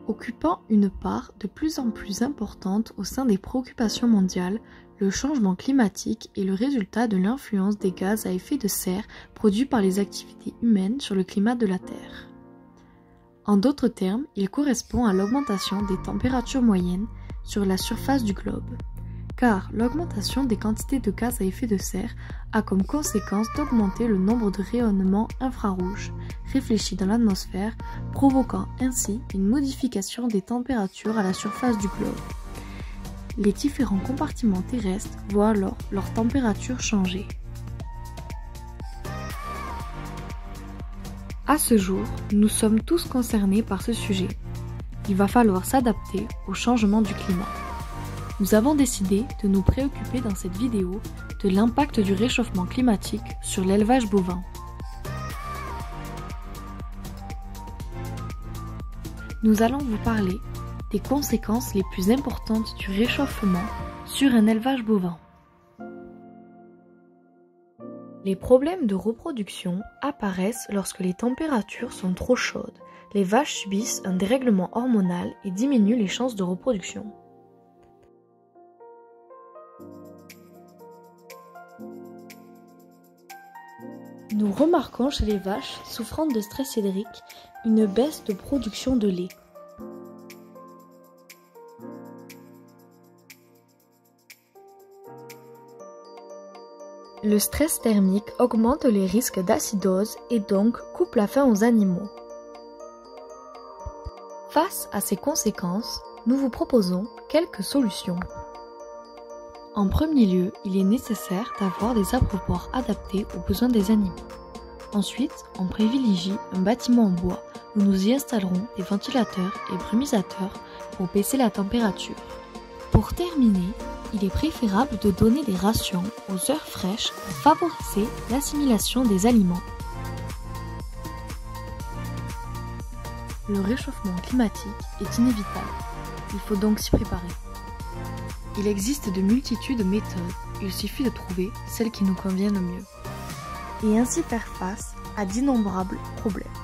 Occupant une part de plus en plus importante au sein des préoccupations mondiales, le changement climatique est le résultat de l'influence des gaz à effet de serre produits par les activités humaines sur le climat de la Terre. En d'autres termes, il correspond à l'augmentation des températures moyennes sur la surface du globe, car l'augmentation des quantités de gaz à effet de serre a comme conséquence d'augmenter le nombre de rayonnements infrarouges réfléchis dans l'atmosphère, provoquant ainsi une modification des températures à la surface du globe. Les différents compartiments terrestres voient alors leur température changer. À ce jour, nous sommes tous concernés par ce sujet. Il va falloir s'adapter au changement du climat. Nous avons décidé de nous préoccuper dans cette vidéo de l'impact du réchauffement climatique sur l'élevage bovin. Nous allons vous parler des conséquences les plus importantes du réchauffement sur un élevage bovin. Les problèmes de reproduction apparaissent lorsque les températures sont trop chaudes. Les vaches subissent un dérèglement hormonal et diminuent les chances de reproduction. Nous remarquons chez les vaches souffrant de stress hydrique une baisse de production de lait. Le stress thermique augmente les risques d'acidose et donc coupe la faim aux animaux. Face à ces conséquences, nous vous proposons quelques solutions. En premier lieu, il est nécessaire d'avoir des abreuvoirs adaptés aux besoins des animaux. Ensuite, on privilégie un bâtiment en bois où nous y installerons des ventilateurs et brumisateurs pour baisser la température. Pour terminer, il est préférable de donner des rations aux heures fraîches pour favoriser l'assimilation des aliments. Le réchauffement climatique est inévitable. Il faut donc s'y préparer. Il existe de multitudes de méthodes, il suffit de trouver celle qui nous convient le mieux, et ainsi faire face à d'innombrables problèmes.